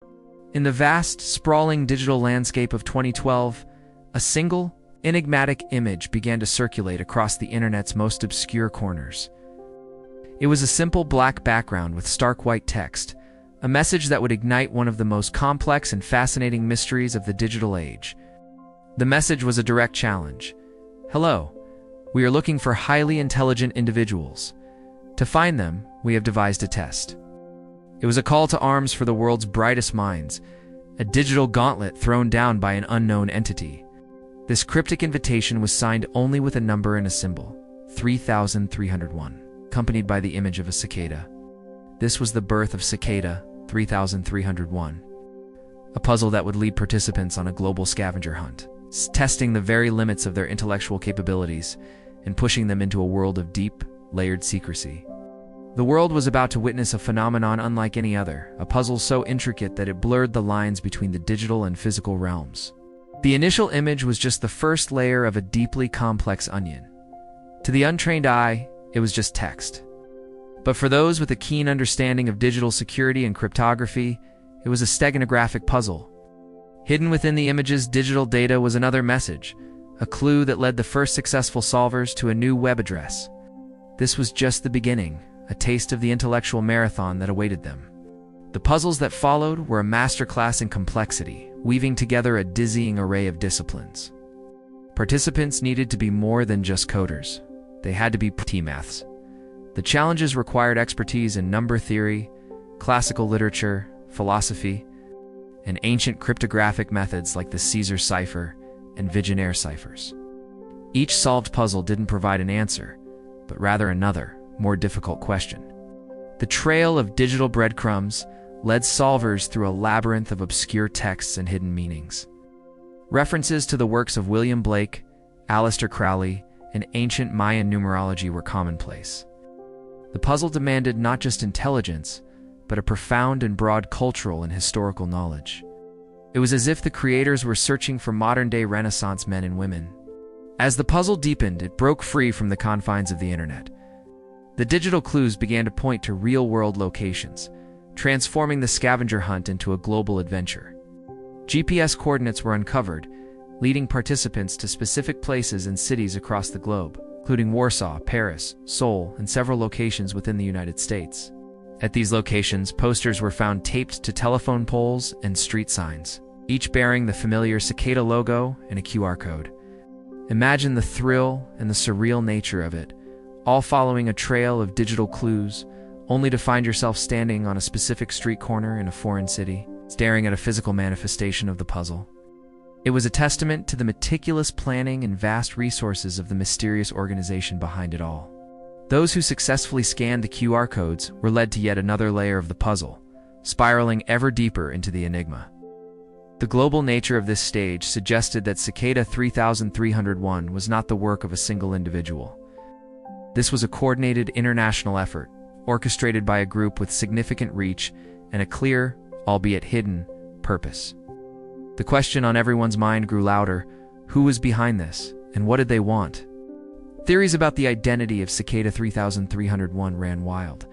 In the vast, sprawling digital landscape of 2012, a single, enigmatic image began to circulate across the internet's most obscure corners. It was a simple black background with stark white text, a message that would ignite one of the most complex and fascinating mysteries of the digital age. The message was a direct challenge. Hello, we are looking for highly intelligent individuals. To find them, we have devised a test. It was a call to arms for the world's brightest minds, a digital gauntlet thrown down by an unknown entity. This cryptic invitation was signed only with a number and a symbol, 3301, accompanied by the image of a cicada. This was the birth of Cicada 3301, a puzzle that would lead participants on a global scavenger hunt, testing the very limits of their intellectual capabilities and pushing them into a world of deep, layered secrecy. The world was about to witness a phenomenon unlike any other, a puzzle so intricate that it blurred the lines between the digital and physical realms. The initial image was just the first layer of a deeply complex onion. To the untrained eye, it was just text. But for those with a keen understanding of digital security and cryptography, it was a steganographic puzzle. Hidden within the image's digital data was another message, a clue that led the first successful solvers to a new web address. This was just the beginning, a taste of the intellectual marathon that awaited them. The puzzles that followed were a masterclass in complexity, weaving together a dizzying array of disciplines. Participants needed to be more than just coders. They had to be T-maths. The challenges required expertise in number theory, classical literature, philosophy, and ancient cryptographic methods like the Caesar cipher and Vigenère ciphers. Each solved puzzle didn't provide an answer, but rather another, more difficult question. The trail of digital breadcrumbs led solvers through a labyrinth of obscure texts and hidden meanings. References to the works of William Blake, Aleister Crowley, and ancient Mayan numerology were commonplace. The puzzle demanded not just intelligence, but a profound and broad cultural and historical knowledge. It was as if the creators were searching for modern-day Renaissance men and women. As the puzzle deepened, it broke free from the confines of the internet. The digital clues began to point to real-world locations, transforming the scavenger hunt into a global adventure. GPS coordinates were uncovered, leading participants to specific places and cities across the globe, including Warsaw, Paris, Seoul, and several locations within the United States. At these locations, posters were found taped to telephone poles and street signs, each bearing the familiar Cicada logo and a QR code. Imagine the thrill and the surreal nature of it, all following a trail of digital clues, only to find yourself standing on a specific street corner in a foreign city, staring at a physical manifestation of the puzzle. It was a testament to the meticulous planning and vast resources of the mysterious organization behind it all. Those who successfully scanned the QR codes were led to yet another layer of the puzzle, spiraling ever deeper into the enigma. The global nature of this stage suggested that Cicada 3301 was not the work of a single individual. This was a coordinated international effort, orchestrated by a group with significant reach and a clear, albeit hidden, purpose. The question on everyone's mind grew louder: who was behind this, and what did they want? Theories about the identity of Cicada 3301 ran wild.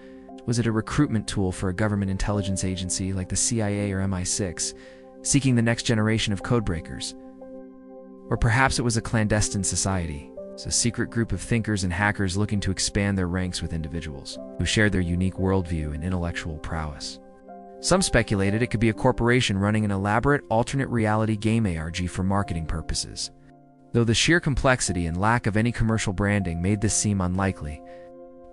Was it a recruitment tool for a government intelligence agency like the CIA or MI6, seeking the next generation of codebreakers? Or perhaps it was a clandestine society, a secret group of thinkers and hackers looking to expand their ranks with individuals who shared their unique worldview and intellectual prowess. Some speculated it could be a corporation running an elaborate alternate reality game ARG for marketing purposes. Though the sheer complexity and lack of any commercial branding made this seem unlikely,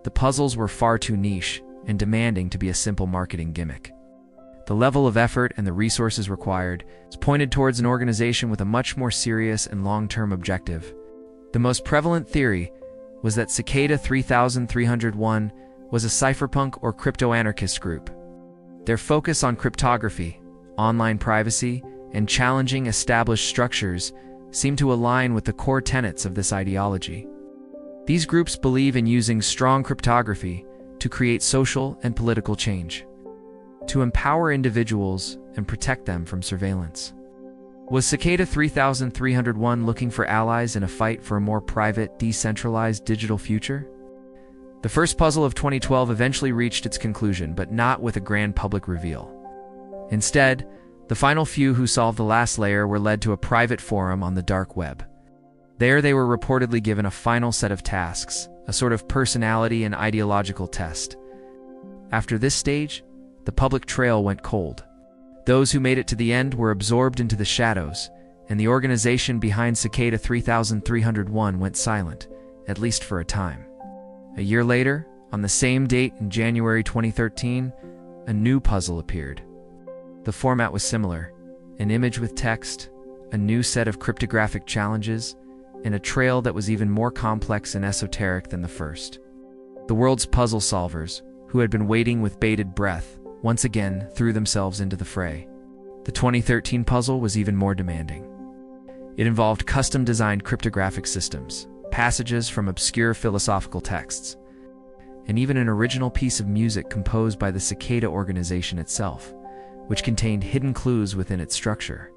the puzzles were far too niche and demanding to be a simple marketing gimmick. The level of effort and the resources required pointed towards an organization with a much more serious and long-term objective. The most prevalent theory was that Cicada 3301 was a cypherpunk or crypto-anarchist group. Their focus on cryptography, online privacy, and challenging established structures seem to align with the core tenets of this ideology. These groups believe in using strong cryptography to create social and political change, to empower individuals and protect them from surveillance. Was Cicada 3301 looking for allies in a fight for a more private, decentralized digital future? The first puzzle of 2012 eventually reached its conclusion, but not with a grand public reveal. Instead, the final few who solved the last layer were led to a private forum on the dark web. There they were reportedly given a final set of tasks, a sort of personality and ideological test. After this stage, the public trail went cold. Those who made it to the end were absorbed into the shadows, and the organization behind Cicada 3301 went silent, at least for a time. A year later, on the same date in January 2013, a new puzzle appeared. The format was similar: an image with text, a new set of cryptographic challenges, and a trail that was even more complex and esoteric than the first. The world's puzzle solvers, who had been waiting with bated breath, once again threw themselves into the fray. The 2013 puzzle was even more demanding. It involved custom-designed cryptographic systems, passages from obscure philosophical texts, and even an original piece of music composed by the Cicada organization itself, which contained hidden clues within its structure.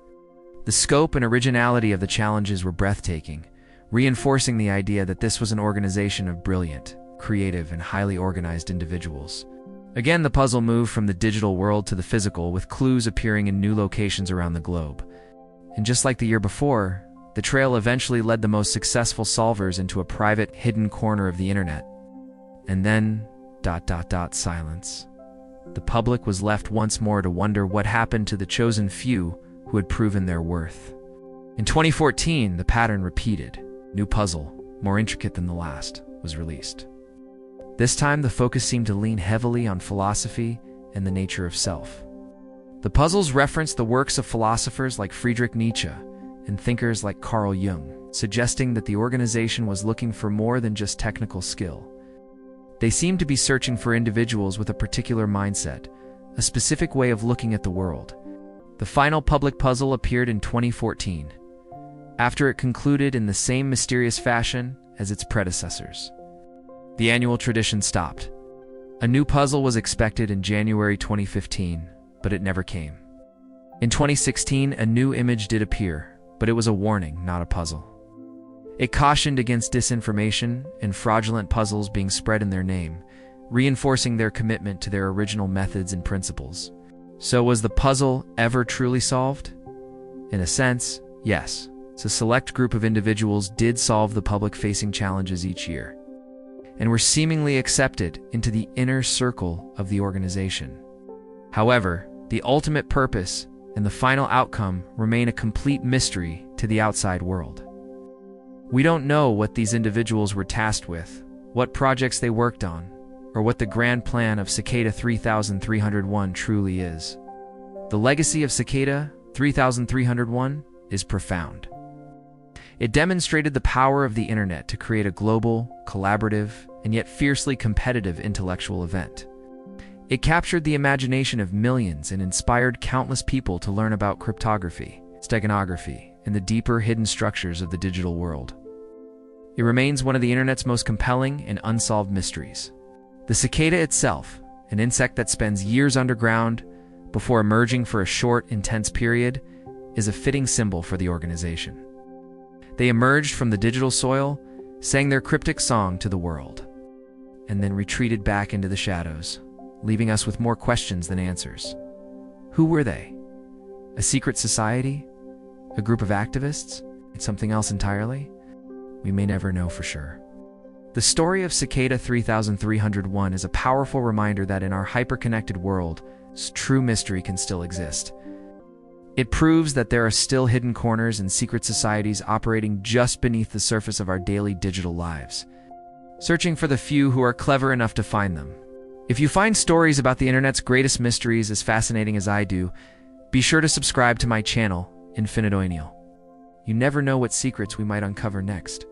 The scope and originality of the challenges were breathtaking, reinforcing the idea that this was an organization of brilliant, creative, and highly organized individuals. Again, the puzzle moved from the digital world to the physical, with clues appearing in new locations around the globe. And just like the year before, the trail eventually led the most successful solvers into a private, hidden corner of the internet. And then, silence. The public was left once more to wonder what happened to the chosen few who had proven their worth. In 2014, the pattern repeated. New puzzle, more intricate than the last, was released. This time, the focus seemed to lean heavily on philosophy and the nature of self. The puzzles referenced the works of philosophers like Friedrich Nietzsche and thinkers like Carl Jung, suggesting that the organization was looking for more than just technical skill. They seemed to be searching for individuals with a particular mindset, a specific way of looking at the world. The final public puzzle appeared in 2014, after it concluded in the same mysterious fashion as its predecessors. The annual tradition stopped. A new puzzle was expected in January 2015, but it never came. In 2016, a new image did appear, but it was a warning, not a puzzle. It cautioned against disinformation and fraudulent puzzles being spread in their name, reinforcing their commitment to their original methods and principles. So was the puzzle ever truly solved? In a sense, yes. A select group of individuals did solve the public-facing challenges each year, and were seemingly accepted into the inner circle of the organization. However, the ultimate purpose and the final outcome remain a complete mystery to the outside world. We don't know what these individuals were tasked with, what projects they worked on, or what the grand plan of Cicada 3301 truly is. The legacy of Cicada 3301 is profound. It demonstrated the power of the internet to create a global, collaborative, and yet fiercely competitive intellectual event. It captured the imagination of millions and inspired countless people to learn about cryptography, steganography, and the deeper hidden structures of the digital world. It remains one of the internet's most compelling and unsolved mysteries. The cicada itself, an insect that spends years underground before emerging for a short, intense period, is a fitting symbol for the organization. They emerged from the digital soil, sang their cryptic song to the world, and then retreated back into the shadows, leaving us with more questions than answers. Who were they? A secret society? A group of activists? And something else entirely? We may never know for sure. The story of Cicada 3301 is a powerful reminder that in our hyper-connected world, true mystery can still exist. It proves that there are still hidden corners and secret societies operating just beneath the surface of our daily digital lives, searching for the few who are clever enough to find them. If you find stories about the internet's greatest mysteries as fascinating as I do, be sure to subscribe to my channel, Infinitoinial. You never know what secrets we might uncover next.